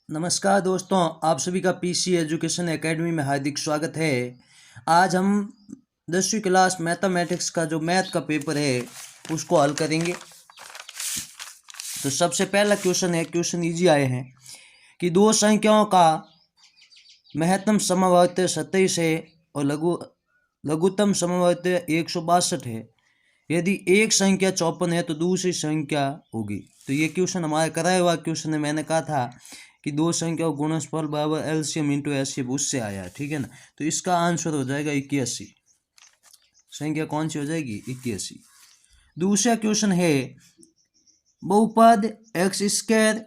नमस्कार दोस्तों, आप सभी का पीसी एजुकेशन एकेडमी में हार्दिक स्वागत है। आज हम 10वीं क्लास मैथमेटिक्स का जो मैथ का पेपर है उसको हल करेंगे। तो सबसे पहला क्वेश्चन है, क्वेश्चन इजी आए हैं कि दो संख्याओं का महत्तम समवर्त 27 है और लघुत्तम समवर्त 162 है। यदि एक संख्या 54 है तो दूसरी संख्या होगी। तो ये क्वेश्चन हमारा कराया हुआ क्वेश्चन है। मैंने कहा था कि दो संख्या गुणनफल बराबर एलसीएम इंटू एचसीएफ, उससे आया है, ठीक है ना। तो इसका आंसर हो जाएगा 81। संख्या कौन सी हो जाएगी? 81। दूसरा क्वेश्चन है बहुपद x square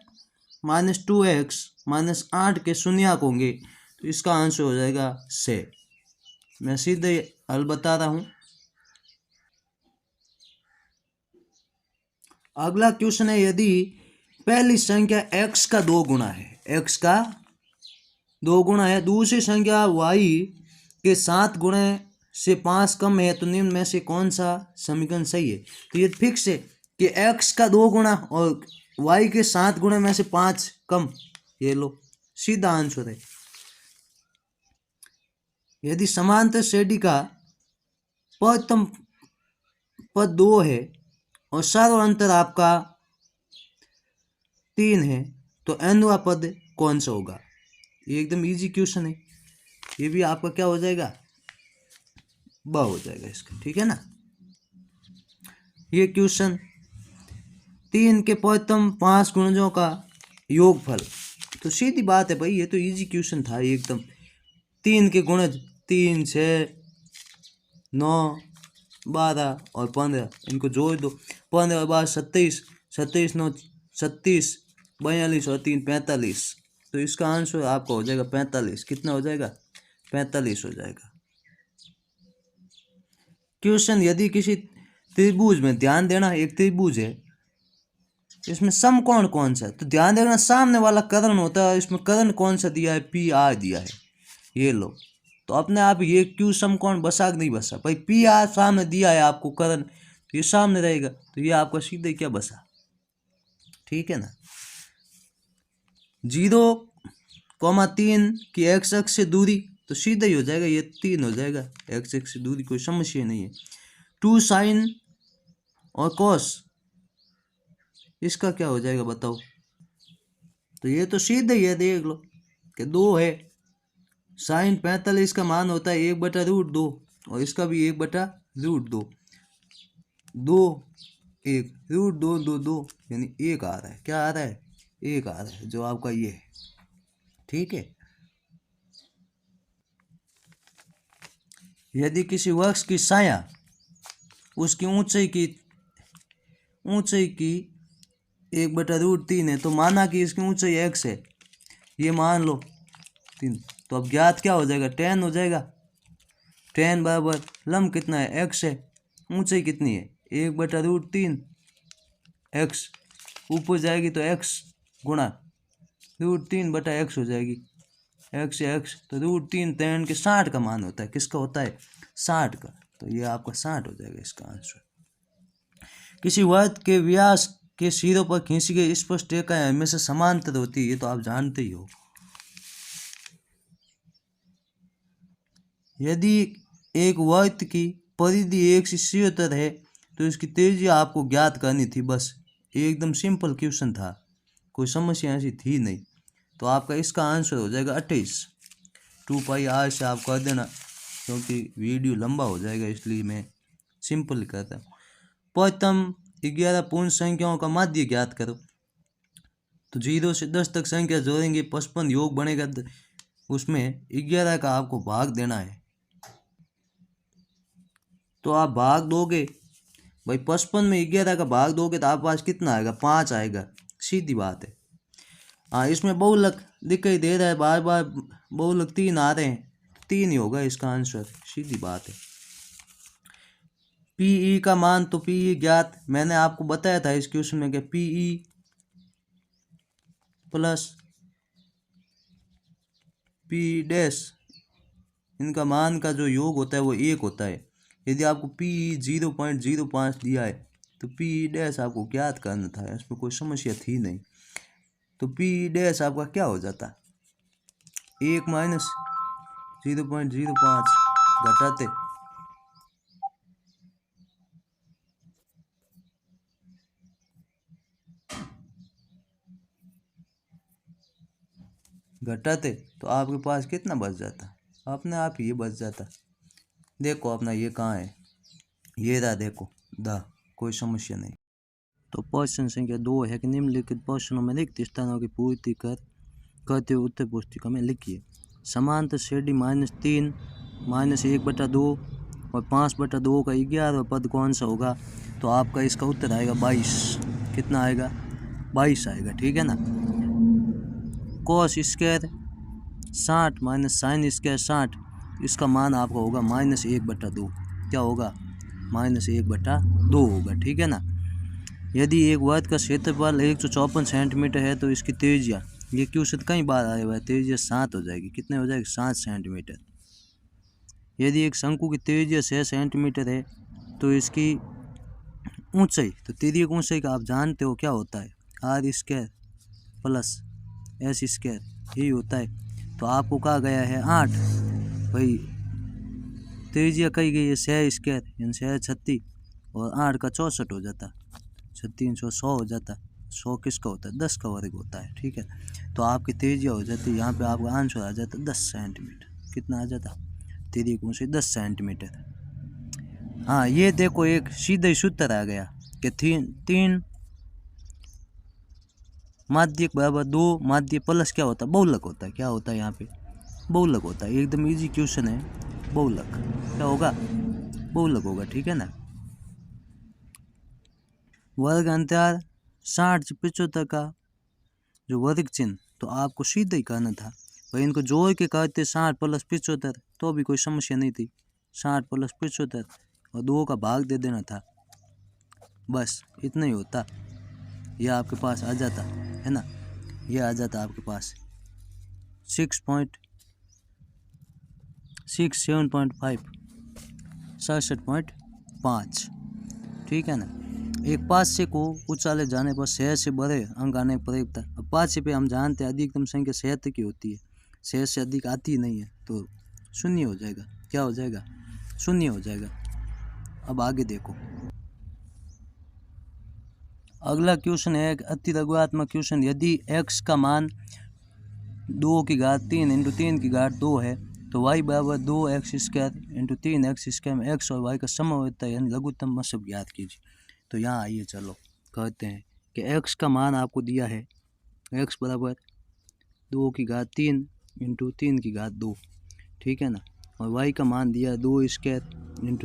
minus 2x minus 8 के शून्यक होंगे। तो इसका आंसर हो जाएगा 6। मैं सीधे हल बता रहा हूँ। अगला क्वेश्चन है यदि पहली संख्या x का 2 गुना है, x का 2 गुना है, दूसरी संख्या y के 7 गुणे से 5 कम है, तो निम्न में से कौन सा समीकरण सही है? तो ये फिक्स है कि x का 2 गुना और y के 7 गुणे में से 5 कम, ये लो सीधा आंसर है। यदि समांतर श्रेणी का प्रथम पद 2 है और सर्वांतर आपका 3 है, तो nवां पद कौन सा होगा? ये एकदम इजी क्वेश्चन है। ये भी आपका क्या हो जाएगा? ब हो जाएगा इसका, ठीक है ना। ये क्वेश्चन 3 के प्रथम 5 गुणजों का योगफल, तो सीधी बात है भाई, ये तो इजी क्वेश्चन था एकदम। 3 के गुणज 3, 6, 9, 12 और 15, इनको जोड़ दो। 15 और 12 27, 27 9 36, 42 और 3 45। तो इसका आंसर आपका हो जाएगा 45। कितना हो जाएगा? 45 हो जाएगा। क्वेश्चन यदि किसी त्रिभुज में, ध्यान देना एक त्रिभुज है, इसमें समकोण कौन सा है? तो ध्यान देना सामने वाला कर्ण होता है, इसमें कर्ण कौन सा दिया है? पी आर दिया है, ये लो। तो अपने आप ये क्यों समकोण बसा नहीं बसा भाई? पी आर सामने दिया है आपको कर्ण, तो ये सामने रहेगा, तो ये आपका सीधे क्या बसा, ठीक है ना। 0,3 की एक्स अक्ष से दूरी, तो सीधा ही हो जाएगा, ये 3 हो जाएगा। एक्स अक्ष से दूरी कोई समस्या नहीं है। 2 साइन और कॉस, इसका क्या हो जाएगा बताओ? तो ये तो सीधा ही है, देख लो कि 2 है। साइन 45 का मान होता है 1/√2 और इसका भी 1/√2। 2 1 √2 2 2 यानी 1 आ रहा है। क्या आ रहा है? 1 आ रहा है, जो आपका ये है, ठीक है। यदि किसी वृक्ष की छाया उसकी ऊंचाई की 1/√3 है, तो माना कि इसकी ऊंचाई x है, ये मान लो 3, तो अब ज्ञात क्या हो जाएगा? 10 हो जाएगा। 10 बराबर लंब कितना है? x है। ऊंचाई कितनी है? 1/√3 x, ऊपर जाएगी तो x गुणा √3/x हो जाएगी। x से x, तो √3 tan के 60 का मान होता है। किसका होता है? 60 का। तो ये आपका 60 हो जाएगा इसका आंसर। किसी वर्ग के व्यास के सिरों पर खींची गई स्पष्ट रेखाएं हमेशा समांतर होती है, ये तो आप जानते ही हो। यदि एक वर्ग की परिधि 1 से 76 है तो इसकी त्रिज्या आपको ज्ञात करनी थी। बस एकदम सिंपल क्वेश्चन था, कोई समस्या ऐसी थी नहीं। तो आपका इसका आंसर हो जाएगा 28। 2πr से आप कर देना, क्योंकि वीडियो लंबा हो जाएगा इसलिए मैं सिंपल करता हूँ। प्रथम 11 पूर्ण संख्याओं का माध्य ज्ञात करो। तो 0 से 10 तक संख्या जोड़ेंगे, 55 योग बनेगा, उसमें 11 का आपको भाग देना है। तो आप भाग दोगे भाई, 55 में 11 का भाग दोगे तो आपके पास कितना आएगा? 5 आएगा, सीधी बात है। हाँ, इसमें बहुलक दिखाई दे रहा है, बार बार बहुलक 3 आ रहे हैं, 3 ही होगा इसका आंसर, सीधी बात है। पीई का मान, तो पीई ज्ञात, मैंने आपको बताया था इस क्वेश्चन में कि पीई प्लस पी डैश, इनका मान का जो योग होता है वो 1 होता है। यदि आपको पीई 0.05 दिया है तो पीई डैश आपको ज्ञात करना था, इसमें कोई समस्या थी नहीं। तो पी डैश आपका क्या हो जाता, 1 माइनस 0.05 घटाते घटाते तो आपके पास कितना बच जाता, अपने आप ही ये बच जाता। देखो अपना ये कहाँ है, ये रहा, देखो दा, कोई समस्या नहीं। तो प्रश्न संख्या 2 है कि निम्नलिखित प्रश्नों में रिक्त स्थानों की पूर्ति करते हुए उत्तर पुस्तिका में लिखिए। समांतर श्रेणी -3 -1/2 और 5/2 का 11वां पद कौन सा होगा, तो आपका इसका उत्तर आएगा 22। कितना आएगा, 22 आएगा, ठीक है ना। Cos square 60 minus sine square 60, इसका मान आपका होगा -1/2। क्या होगा, -1/2 होगा, ठीक है ना। यदि एक वर्ग का क्षेत्रफल 154 सेंटीमीटर है तो इसकी त्रिज्या, ये क्वेश्चन कई बार आया हुआ है, त्रिज्या 7 हो जाएगी। कितने हो जाएगी, 7 सेंटीमीटर। यदि एक शंकु की त्रिज्या 6 सेंटीमीटर है तो इसकी ऊंचाई, तो तिर्यक ऊंचाई का आप जानते हो क्या होता है, r² प्लस s², यही होता है। तो आपको कहा गया है 8, भाई त्रिज्या कही गई है 6² यानी 6 36 और 8 का 64 हो जाता, 300 100 हो जाता। 100 किसका होता है, 10 का वर्ग होता है, ठीक है। तो आपकी त्रिज्या हो जाती है, यहाँ पे आपका आंसर आ जाता 10 सेंटीमीटर। कितना आ जाता, तिर्यक ऊंचाई 10 सेंटीमीटर। हाँ ये देखो एक सीधा ही सूत्र आ गया कि 3 माध्यक बराबर 2 माध्य प्लस क्या होता है, बहुलक होता है। क्या होता है यहाँ पे, बहुलक होता है। एकदम इजी क्वेश्चन है, बहुलक। क्या होगा, बहुलक होगा, ठीक है ना। वर्ग अंतराल 60 से 75 का जो वर्ग चिन्ह, तो आपको सीधा ही करना था भाई, इनको जोड़ के करते 60 + 75 तो भी कोई समस्या नहीं थी। 60 + 75 और 2 का भाग दे देना था, बस इतना ही होता। यह आपके पास आ जाता है ना, यह आ जाता आपके पास 6.67.5 67.5, ठीक है ना। एक पाँच को उछाले जाने पर 6 से बड़े अंक आने पर था। अब 5 पे हम जानते हैं अधिकतम संख्या 6 की होती है, 6 से अधिक आती ही नहीं है, तो 0 हो जाएगा। क्या हो जाएगा, 0 हो जाएगा। अब आगे देखो, अगला क्वेश्चन है एक अति लघुत्मक क्वेश्चन। यदि x का मान 2 की घात 3 × 3 की घात 2 है तो y बराबर 2x² × 3x² में x और y का समवर्ती यानी लघुत्तम मशब ज्ञात कीजिए। तो यहाँ आइए चलो कहते हैं कि x का मान आपको दिया है, x बराबर 2 की घात 3 × 3 की घात 2, ठीक है ना। और y का मान दिया 2² ×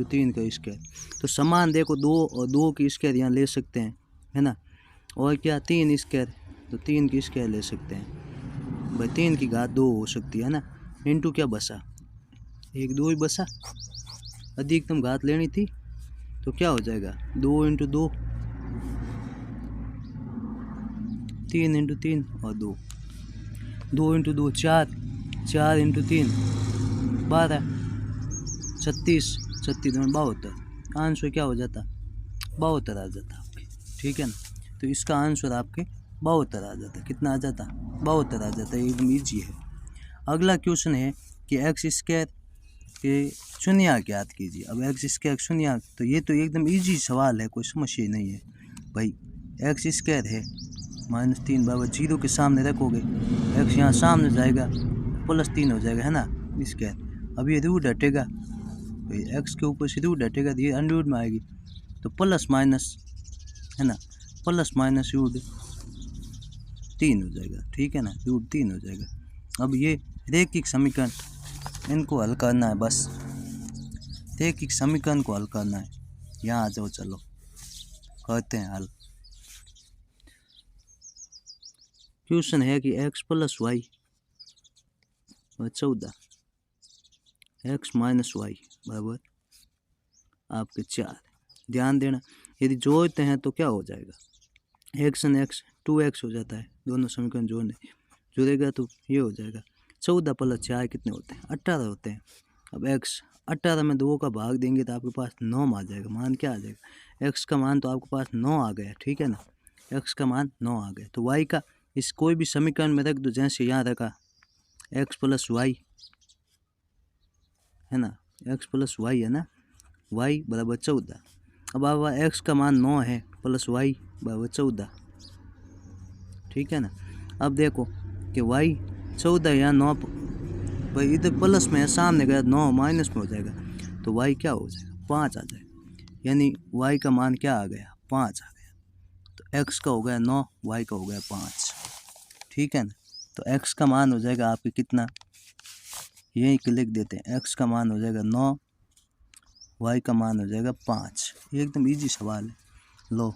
3 का स्क्वायर। तो समान देखो 2 और 2 की स्क्वायर यहाँ ले सकते हैं, है ना। और क्या 3² तो 3 की स्क्वायर ले सकते हैं भाई, 3 की घात 2 हो सकती है ना। इंटू क्या बसा, 1 2 ही बसा, अधिकतम घात लेनी थी तो क्या हो जाएगा 2 × 2 3 × 3 और 2 2 × 2 4 4 × 3 12 36 36 में 72, आंसर क्या हो जाता 72 आ जाता आपके, ठीक है ना। तो इसका आंसर आपके 72 आ जाता। कितना आ जाता, 72 आ जाता है, एकदम ईजी है। अगला क्वेश्चन है कि x² के शून्य ज्ञात कीजिए। अब x² शून्य, तो ये तो एकदम ईजी सवाल है, कोई समस्या नहीं है भाई। x² है -3 बराबर 0 के सामने रखोगे, x यहाँ सामने जाएगा +3 हो जाएगा, है ना स्क्वायर। अब ये रूट हटेगा भाई, x के ऊपर से रूट हटेगा तो ये अंडररूट में आएगी, तो प्लस माइनस, है ना, प्लस माइनस रूट 3 हो जाएगा, ठीक है ना, रूट 3 हो जाएगा। अब ये रैखिक समीकरण, इनको हल करना है, बस रैखिक समीकरण को हल करना है। यहाँ आ जाओ, चलो करते हैं हल। क्वेश्चन है कि x + y और 14 x - y बराबर आपके 4। ध्यान देना, यदि जोड़ते हैं तो क्या हो जाएगा, x और x 2x हो जाता है, दोनों समीकरण जोड़ेगा तो ये हो जाएगा 14 + 4 कितने होते हैं, 18 होते हैं। अब x 18 में 2 का भाग देंगे तो आपके पास 9 आ जाएगा। मान क्या आ जाएगा, x का मान तो आपके पास 9 आ गया, ठीक है ना, x का मान 9 आ गया। तो y का इस कोई भी समीकरण में रख दो, जैसे यहाँ रखा x प्लस वाई है ना, x प्लस वाई है ना, y बराबर 14। अब x का मान 9 है प्लस y बराबर 14, ठीक है ना। अब देखो कि y 14 या 9, भाई इधर प्लस में है, सामने गया 9 माइनस में हो जाएगा, तो y क्या हो जाएगा 5 आ जाएगा, यानी y का मान क्या आ गया 5 आ गया। तो x का हो गया 9, y का हो गया 5, ठीक है ना। तो x का मान हो जाएगा आपके कितना, यही लिख देते हैं, x का मान हो जाएगा 9, y का मान हो जाएगा 5। ये एकदम इजी सवाल है। लो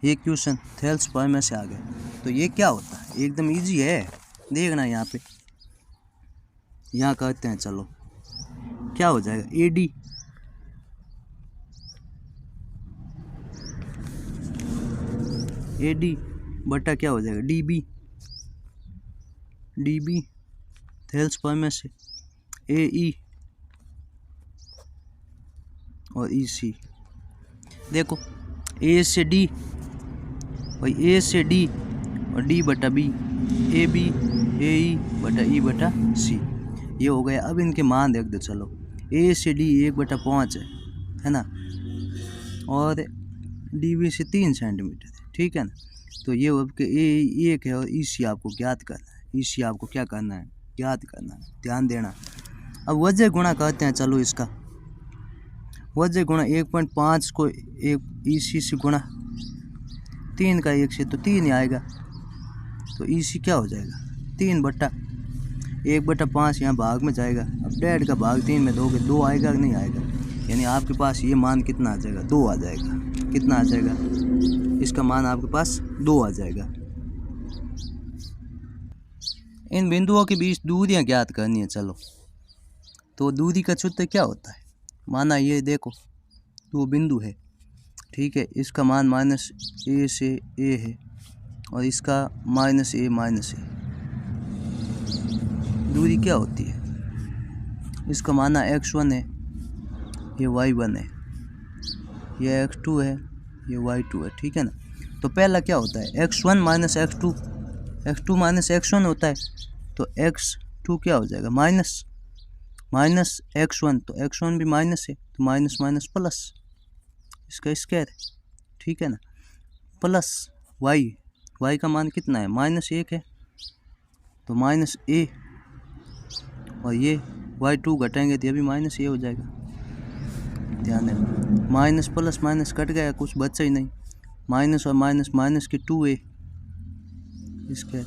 ये क्वेश्चन थेल्स पॉइंट में से आ गया। तो ये क्या होता है, एकदम इजी है, देखना यहाँ पे, यहाँ करते हैं। चलो क्या हो जाएगा AD बटा क्या हो जाएगा DB थेल्स पॉइंट में से AE और EC। देखो A से D, भाई A से D और D बटा B, AB AE बटा E बटा C, ये हो गया। अब इनके मान देख दो। चलो A से D 1/5 है ना, और DB से 3 सेंटीमीटर है, ठीक है ना। तो ये अब के A 1 है और EC आपको ज्ञात करना है। EC आपको क्या करना है, ज्ञात करना है, ध्यान देना। अब वजह गुणा करते हैं। चलो इसका वजह गुणा 1.5 को एक EC से गुणा 3 का 1 से, तो 3 ही आएगा। तो EC क्या हो जाएगा 3/1/5, यहाँ भाग में जाएगा। अब 1.5 का भाग 3 में दोगे 2 आएगा कि नहीं आएगा, यानी आपके पास ये मान कितना आ जाएगा 2 आ जाएगा। कितना आ जाएगा, इसका मान आपके पास 2 आ जाएगा। इन बिंदुओं के बीच दूरियां ज्ञात करनी है। चलो तो दूरी का सूत्र क्या होता है, माना ये देखो 2 बिंदु है, ठीक है, इसका मान -a से a है और इसका -a। दूरी क्या होती है, इसका माना x1 है, ये y1 है, ये x2 है, ये y2 है, ठीक है ना। तो पहला क्या होता है x1 minus x2, x2 minus x1 होता है, तो x2 क्या हो जाएगा माइनस x1, तो x1 भी माइनस है, तो माइनस माइनस प्लस, इसका स्क्वायर है, ठीक है ना, प्लस y का मान कितना है -1 है, तो -a, और ये y2 घटाएंगे तो ये भी -a हो जाएगा। ध्यान देना, माइनस प्लस माइनस कट गया, कुछ बचा ही नहीं, माइनस और माइनस के 2a स्क्वायर।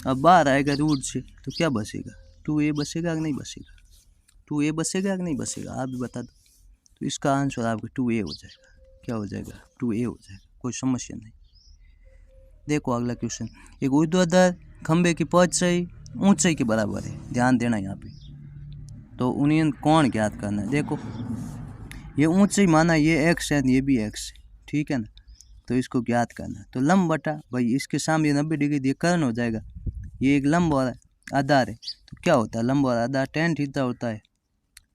अब बाहर आएगा रूट से, तो क्या बचेगा 2a बचेगा कि नहीं बचेगा, 2a बचेगा कि नहीं बचेगा, आप भी बता दो। तो इसका आंसर आपका 2a हो जाएगा। क्या हो जाएगा 2a हो जाएगा, कोई समस्या नहीं। देखो अगला क्वेश्चन, एक ऊर्ध्वाधर खंबे की ऊंचाई के बराबर है, ध्यान देना यहाँ पे। तो उन्हें कोण ज्ञात करना है। देखो ये ऊंचाई माना ये x है, ये भी x है, ठीक है ना, तो इसको ज्ञात करना है। तो लंब बटा, भाई इसके सामने 90 डिग्री कर्ण हो जाएगा, ये एक लंब और आधार है, तो क्या होता है लंब और आधार tan थीटा होता है,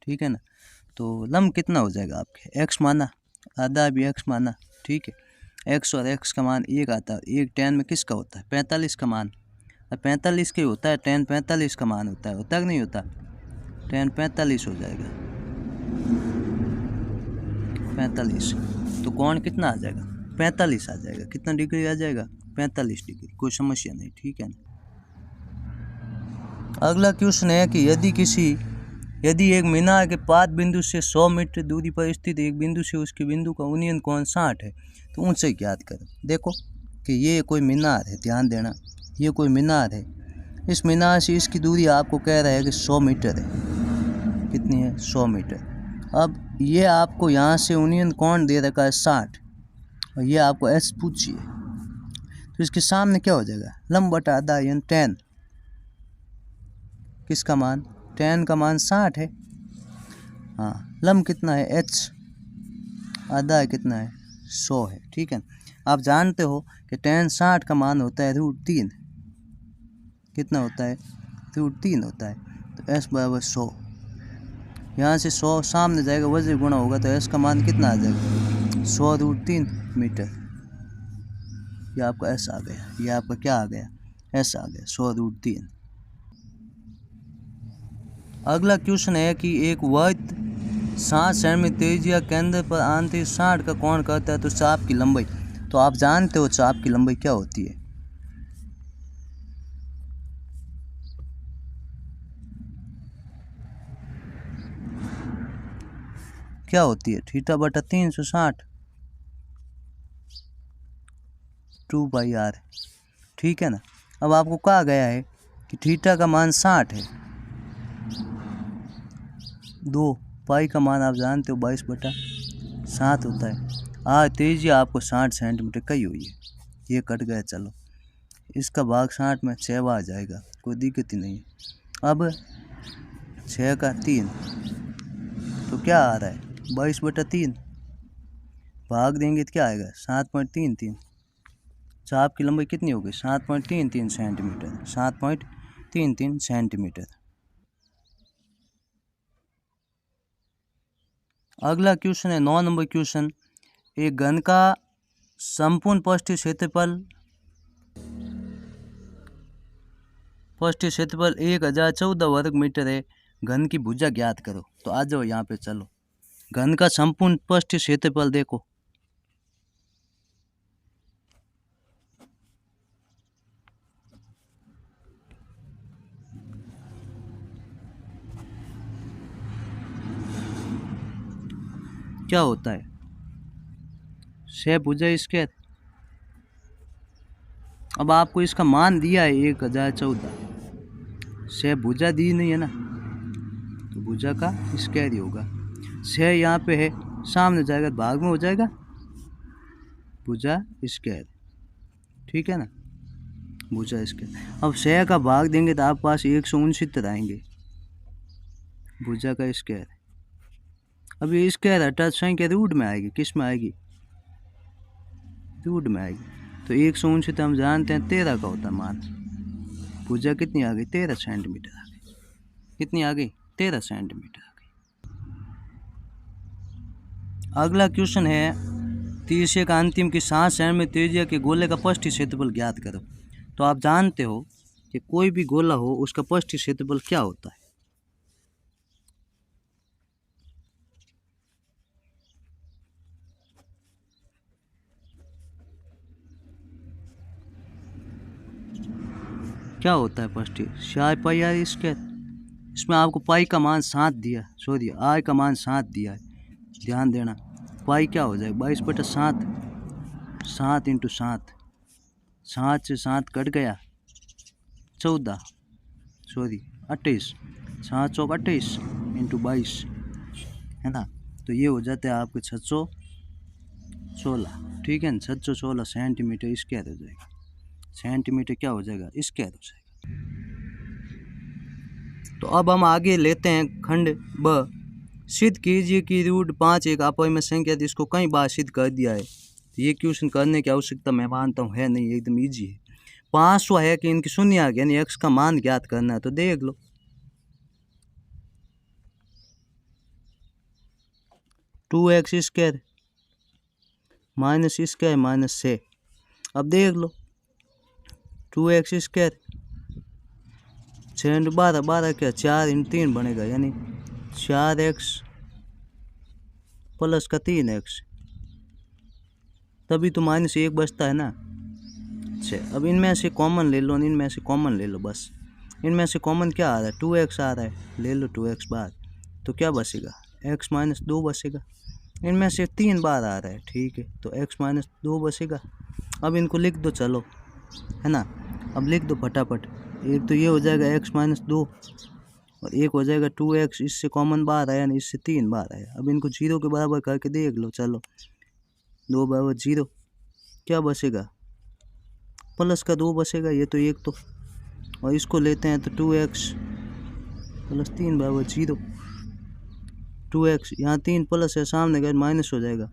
ठीक है ना। तो लंब कितना हो जाएगा आपके x माना, आधार भी x माना, ठीक है, x और x का मान 1 आता है। एक tan में किसका होता है 45 का मान, 45 के होता है, tan 45 का मान होता है कि नहीं होता, tan 45 हो जाएगा 45। तो कोण कितना आ जाएगा 45 आ जाएगा, कितना डिग्री आ जाएगा 45 डिग्री, कोई समस्या नहीं, ठीक है ना। अगला क्वेश्चन है कि यदि एक मीनार के पाद बिंदु से 100 मीटर दूरी पर स्थित एक बिंदु से उसके बिंदु का उन्नयन कोण 60 है, तो ऊंचाई ज्ञात करें। देखो कि ये कोई मीनार है, ध्यान देना, ये कोई मीनार है, इस मीनार से इसकी दूरी आपको कह रहा है कि 100 मीटर है, कितनी है 100 मीटर। अब ये आपको यहाँ से उन्नयन कोण दे रखा है 60 और ये आपको s पूछिए, तो इसके सामने क्या हो जाएगा लंब बटा आधा, यानी tan, किसका मान tan का मान 60 है, हाँ, लंब कितना है h, आधा कितना है 100 है, ठीक है। आप जानते हो कि tan 60 का मान होता है √3, कितना होता है √3 होता है, तो s बराबर 100, यहाँ से 100 सामने जाएगा, वजह गुणा होगा, तो s का मान कितना आ जाएगा 100 √3 मीटर। ये आपका एस आ गया, ये आपका क्या आ गया, एस आ गया 100√3। अगला क्वेश्चन है कि एक वृत्त 60 सेंटीमीटर त्रिज्या केंद्र पर आंतरिक 60 का कोण करता है तो चाप की लंबाई, तो आप जानते हो चाप की लंबाई क्या होती है। क्या होती है, θ/360 2πr, ठीक है ना। अब आपको कहा गया है कि थीटा का मान 60 है, 2 पाई का मान आप जानते हो 22/7 होता है। आज त्रिज्या आपको 60 सेंटीमीटर कही हुई है, ये कट गया, चलो इसका भाग 60 में 6 बार जाएगा, कोई दिक्कत ही नहीं है। अब 6 का 3 तो क्या आ रहा है 22/3, भाग देंगे तो क्या आएगा 7.33। चाप की लंबाई कितनी होगी 7.33 सेंटीमीटर, 7.33 सेंटीमीटर। अगला क्वेश्चन है 9 नंबर क्वेश्चन, एक घन का संपूर्ण पृष्ठीय क्षेत्रफल 1014 वर्ग मीटर है, घन की भुजा ज्ञात करो। तो आ जाओ यहाँ पे, चलो घन का संपूर्ण पृष्ठीय क्षेत्रफल देखो, क्या होता है 6 भुजा स्क्वायर। अब आपको इसका मान दिया है 1014, 6 भुजा दी नहीं है ना, तो भुजा का स्क्वायर ही होगा। 6 यहाँ पे है, सामने जाएगा भाग में हो जाएगा भुजा स्क्वायर, ठीक है ना, भुजा स्क्वायर। अब 6 का भाग देंगे तो आपके पास 169 आएंगे भुजा का स्क्वायर। अब ये स्क्वायर हटा संख्या रूट में आएगी, किस में आएगी, रूट में आएगी। तो 169 हम जानते हैं 13 का होता है मान। भुजा कितनी आ गई 13 सेंटीमीटर आ गई, कितनी आ गई 13 सेंटीमीटर आ गई। अगला क्वेश्चन है 30 का अंतिम की 60 सेंटीमीटर त्रिज्या के गोले का पृष्ठीय क्षेत्रफल ज्ञात करो। तो आप जानते हो कि कोई भी गोला हो उसका पृष्ठीय क्षेत्रफल क्या होता है। क्या होता है पृष्ठीय, 4πr स्क्वायर। इसमें आपको पाई का मान 7 दिया, सॉरी आय का मान 7 दिया है, ध्यान देना। पाई क्या हो जाएगा 22/7, 7 × 7, 7 से 7 कट गया 14, सॉरी 28, 7 चौक 28 × 22 है ना, तो ये हो जाता है आपके 616, ठीक है ना, 616 सेंटीमीटर स्क्वायर हो जाएगा। सेंटीमीटर क्या हो जाएगा स्क्वायर हो जाएगा। तो अब हम आगे लेते हैं खंड ब। सिद्ध कीजिए कि √5 एक अपरिमेय संख्या है, इसको कई बार सिद्ध कर दिया है। तो ये क्वेश्चन करने की आवश्यकता मैं मानता हूँ है नहीं, एकदम इजी है। 500 है कि इनकी शून्य आ गया, यानी एक्स का मान ज्ञात करना है, तो देख लो 2x square minus square minus 6। अब देख लो 2x स्क्वायर 6 × 12, 12 क्या 4 × 3 बनेगा, यानी 4x प्लस का 3x, तभी तो -1 बचता है ना। अच्छा अब इनमें से कॉमन ले लो, इनमें से कॉमन ले लो, बस इनमें से कॉमन क्या आ रहा है 2x आ रहा है, ले लो 2x बार, तो क्या बचेगा x - 2 बचेगा। इनमें से 3 बार आ रहा है, ठीक है, तो x - 2 बचेगा। अब इनको लिख दो, चलो है ना, अब लिख दो फटाफट। एक तो ये हो जाएगा x - 2 और एक हो जाएगा 2x, इससे कॉमन बार आया ना, इससे 3 बार आया। अब इनको 0 के बराबर करके देख लो, चलो 2 = 0, क्या बचेगा प्लस का 2 बचेगा, ये तो एक तो, और इसको लेते हैं तो 2x + 3 = 0। 2x यहाँ 3 प्लस है, सामने गए माइनस हो जाएगा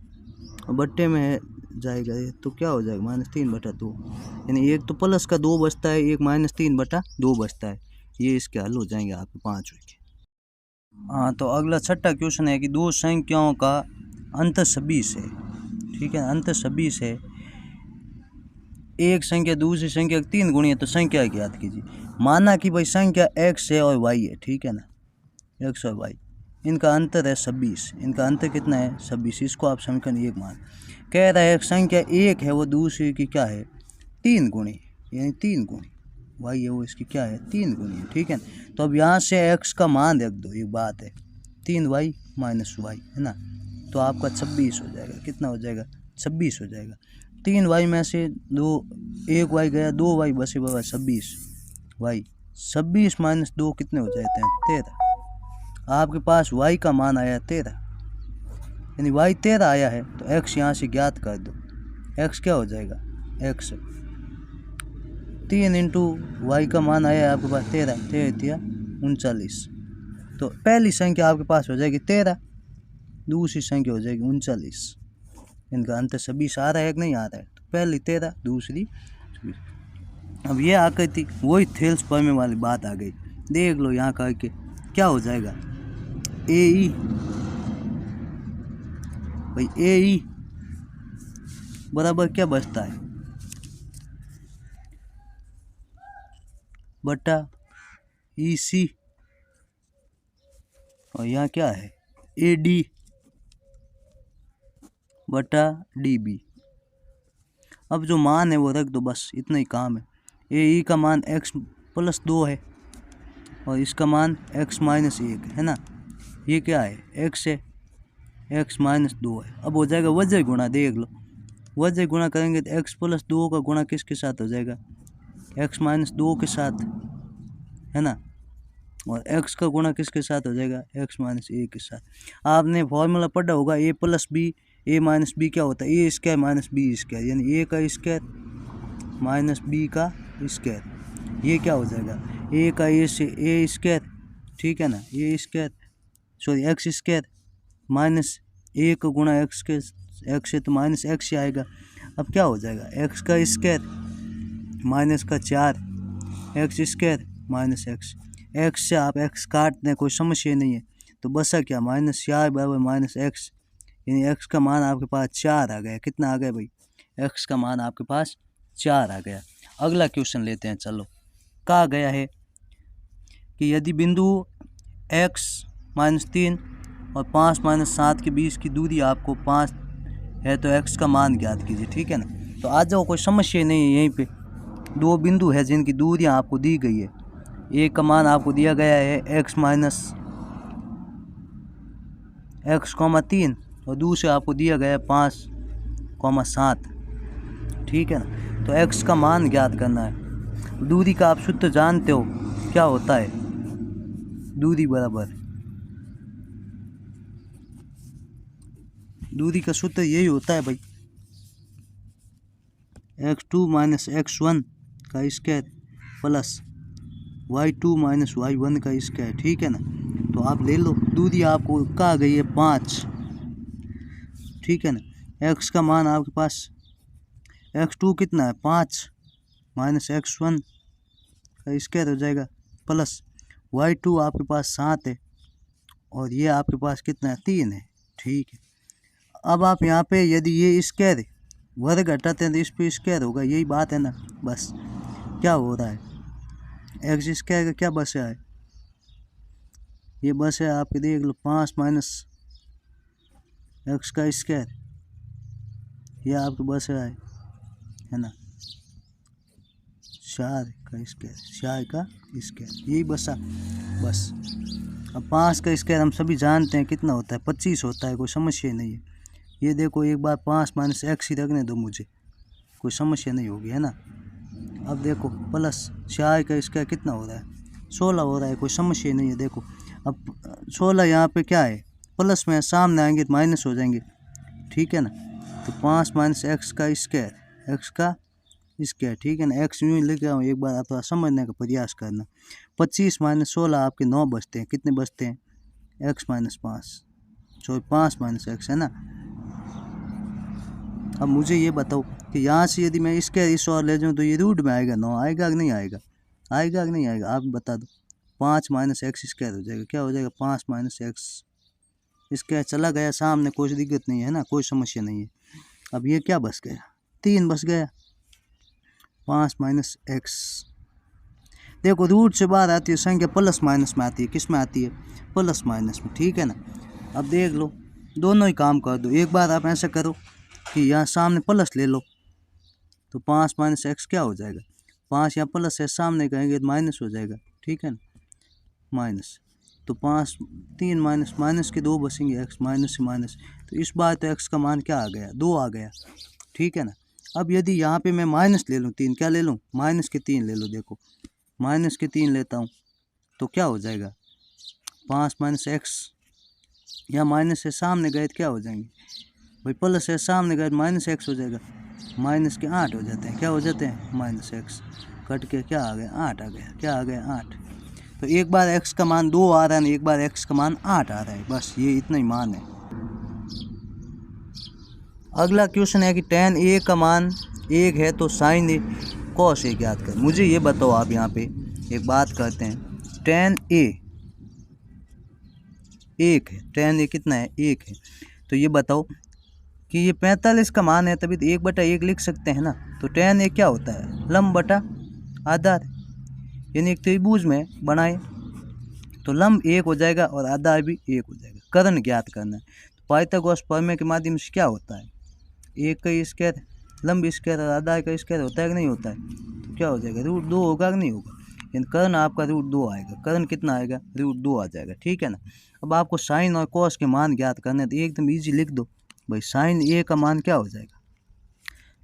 और बट्टे में है जाएगा ये, तो क्या हो जाएगा -3/2, यानी एक तो प्लस का 2 बचता है, एक -3/2 बचता है। ये इसके हल हो जाएंगे आपके 5 के। हाँ, तो अगला छठा क्वेश्चन है कि दो संख्याओं का अंतर सदिश है, ठीक है, अंतर सदिश है एक संख्या दूसरी संख्या 3 गुणी है तो संख्या ज्ञात कीजिए। माना कि भाई संख्या x है और y है, ठीक है ना, x और y, इनका अंतर है 26, इनका अंतर कितना है 26, इसको आप समीकरण 1 मान। कह रहा है संख्या 1 है वो दूसरी की क्या है 3 गुणी, यानी 3 गुणी, y है वो इसकी क्या है 3 गुणी है, ठीक है। तो अब यहाँ से x का मान रख दो, एक बात है 3y माइनस y है ना, तो आपका 26 हो जाएगा, कितना हो जाएगा 26 हो जाएगा। 3y में से 1 y गया, 2y बचे बगा 26 y, 26 माइनस 2 कितने हो जाते हैं 13। आपके पास y का मान आया 13, यानी y 13 आया है, तो x यहाँ से ज्ञात कर दो। x क्या हो जाएगा x 3 इंटू वाई का मान आया है आपके पास 13, 39, तो पहली संख्या आपके पास हो जाएगी 13, दूसरी संख्या हो जाएगी 39, इनका अंतर 26 आ रहा है कि नहीं आ रहा है, तो पहली 13 दूसरी 26। अब ये आकर थी वही थेल्स पढ़ने वाली बात आ गई, देख लो यहाँ करके क्या हो जाएगा ए ई, भाई ए ई बराबर क्या बचता है बटा ई सी, और यहाँ क्या है ए डी बटा डी बी। अब जो मान है वो रख दो, बस इतना ही काम है। ए ई का मान x प्लस 2 है और इसका मान x माइनस 1 है ना, ये क्या है x है, x माइनस 2 है। अब हो जाएगा वजह गुणा, देख लो वजह गुणा करेंगे तो x प्लस 2 का गुणा किसके साथ हो जाएगा x माइनस 2 के साथ, है ना, और x का गुणा किसके साथ हो जाएगा x माइनस 1 के साथ। आपने फॉर्मूला पढ़ा होगा a plus B, A minus B क्या होता है A square minus B square, यानी ए का स्क्वायर माइनस बी का स्क्वायर, ये क्या हो जाएगा ए का ए से ए स्क्वायर, ठीक है ना, A square sorry X square minus A का गुणा एक्स के एक्स से तो माइनस एक्स ही आएगा। अब क्या हो जाएगा एक्स का स्क्वायर माइनस का 4 x square minus x, x से आप एक्स काट दें कोई समस्या नहीं है, तो बसा क्या माइनस 4 बराबर माइनस एक्स, यानी एक्स का मान आपके पास 4 आ गया। कितना आ गया भाई एक्स का मान आपके पास 4 आ गया। अगला क्वेश्चन लेते हैं, चलो कहा गया है कि यदि बिंदु x माइनस 3 और 5 माइनस 7 के बीच की दूरी आपको 5 है तो x का मान ज्ञात कीजिए, ठीक है ना। तो आ जाओ कोई समस्या नहीं है, यहीं पे दो बिंदु है जिनकी दूरियां आपको दी गई है, एक का मान आपको दिया गया है x माइनस x, 3 और दूसरे आपको दिया गया है 5, 7, ठीक है ना। तो x का मान ज्ञात करना है। दूरी का आप सूत्र जानते हो क्या होता है, दूरी बराबर दूरी का सूत्र यही होता है भाई x2 माइनस x1 का square plus y2 minus y1 का स्क्वायर, ठीक है ना। तो आप ले लो दूरी आपको कहा गई है 5, ठीक है ना। x का मान आपके पास x2 कितना है 5 माइनस x1 का स्क्वायर हो जाएगा प्लस y2 आपके पास 7 है और ये आपके पास कितना है 3 है, ठीक है। अब आप यहाँ पे यदि ये स्क्वायर वर्ग हटाते हैं तो इस पे स्क्वायर होगा, यही बात है ना। बस क्या हो रहा है एक्स स्क्वायर का क्या बचा है, ये बस है आपके देख लो 5 माइनस एक्स का स्क्वायर, ये आपके बस है ना 4 का स्क्वायर, 4 का स्क्वायर यही बसा बस। अब 5 का स्क्वायर हम सभी जानते हैं कितना होता है 25 होता है, कोई समस्या नहीं है। ये देखो एक बार 5 माइनस एक्स ही रखने दो मुझे, कोई समस्या नहीं होगी, है ना। अब देखो प्लस 4 का स्क्वायर कितना हो रहा है 16 हो रहा है, कोई समस्या नहीं है। देखो अब 16 यहाँ पे क्या है प्लस में सामने आएंगे तो माइनस हो जाएंगे, ठीक है ना। तो 5 माइनस एक्स का स्क्वायर, एक्स का स्क्वायर, ठीक है ना। एक्स यूँ लिख रहा हूँ, एक बार आप थोड़ा समझने का प्रयास करना। 25 माइनस 16 आपके 9 बचते हैं, कितने बचते हैं x minus 5, sorry 5 minus x, है ना। अब मुझे ये बताओ कि यहाँ से यदि मैं इसके इस और ले जाऊँ तो ये रूट में आएगा 9 आएगा कि नहीं आएगा, आएगा कि नहीं आएगा, आप बता दो। 5 माइनस एक्स स्क्वायर हो जाएगा, क्या हो जाएगा 5 माइनस एक्स स्क्वायर, चला गया सामने, कोई दिक्कत नहीं है ना, कोई समस्या नहीं है। अब ये क्या बच गया 3 बच गया, 5 माइनस एक्स। देखो रूट से बाहर आती है संख्या प्लस माइनस में आती है, किस में आती है? प्लस माइनस में, ठीक है ना। अब देख लो दोनों ही काम कर दो। एक बार आप ऐसा करो कि यहाँ सामने प्लस ले लो तो 5 माइनस एक्स क्या हो जाएगा? 5 यहाँ प्लस है, सामने कहेंगे तो माइनस हो जाएगा, ठीक है ना, माइनस। तो 5 3 माइनस माइनस के 2 बचेंगे, एक्स माइनस से माइनस, तो इस बार तो एक्स का मान क्या आ गया? 2 आ गया, ठीक है ना। अब यदि यहाँ पे मैं माइनस ले लूँ 3, क्या ले लूँ? माइनस के 3 ले लो। देखो माइनस के 3 लेता हूँ तो क्या हो जाएगा? 5 माइनस एक्स, या माइनस से सामने गए तो क्या हो जाएंगे भाई? प्लस है, सामने गए माइनस एक्स हो जाएगा। माइनस के 8 हो जाते हैं, क्या हो जाते हैं? माइनस एक्स कट के क्या आ गया? 8 आ गया। क्या आ गया? 8। तो एक बार x का मान 2 आ रहा है, एक बार x का मान 8 आ रहा है, बस ये इतना ही मान है। अगला क्वेश्चन है कि tan a का मान 1 है तो sin a cos a ज्ञात कर। मुझे ये बताओ, आप यहाँ पे एक बात करते हैं, tan a 1 है, tan a कितना है? 1 है। तो ये बताओ कि ये 45 का मान है, तभी तो 1/1 लिख सकते हैं ना। तो tan a क्या होता है? लंब बटा आधार, यानी एक त्रिभुज में बनाए तो लंब 1 हो जाएगा और आधार भी 1 हो जाएगा। कर्ण ज्ञात करना है तो पाइथागोरस प्रमेय के माध्यम से क्या होता है? 1 का स्क्वायर लंब स्क्वायर और आधार का स्क्वायर होता है कि नहीं होता है? तो क्या हो जाएगा? √2 होगा कि नहीं होगा? यानी कर्ण आपका √2 आएगा। कर्ण कितना आएगा? √2 आ जाएगा, ठीक है ना। अब आपको साइन और कॉस के मान ज्ञात करने तो एकदम ईजी लिख दो भाई। साइन a का मान क्या हो जाएगा?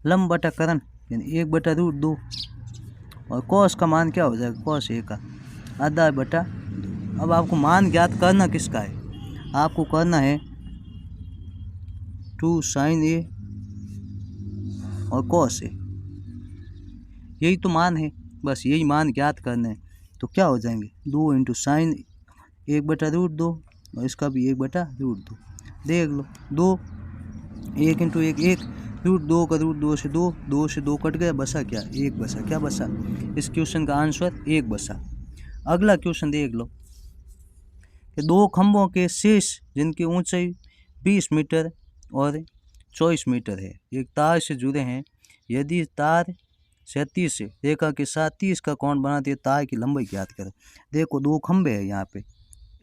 लंब बटा कर्ण, यानी 1/√2, और कॉस का मान क्या हो जाएगा? कॉस a का आधार बटा 2। अब आपको मान ज्ञात करना किसका है? आपको करना है 2 sin a और cos a, यही तो मान है, बस यही मान ज्ञात करने हैं। तो क्या हो जाएंगे? 2 इंटू साइन 1/√2 और इसका भी 1/√2। देख लो 2 1 इंटू 1 1, √2 का √2 से 2, 2 से 2 कट गया, बसा क्या? 1 बसा। क्या बसा? इस क्वेश्चन का आंसर 1 बसा। अगला क्वेश्चन देख लो कि 2 खंभों के शीर्ष जिनकी ऊंचाई 20 मीटर और 24 मीटर है, एक तार से जुड़े हैं। यदि तार क्षैतिज रेखा के साथ 30 का कोण बनाती है, तार की लंबाई ज्ञात करें। देखो 2 खंभे हैं यहाँ पे,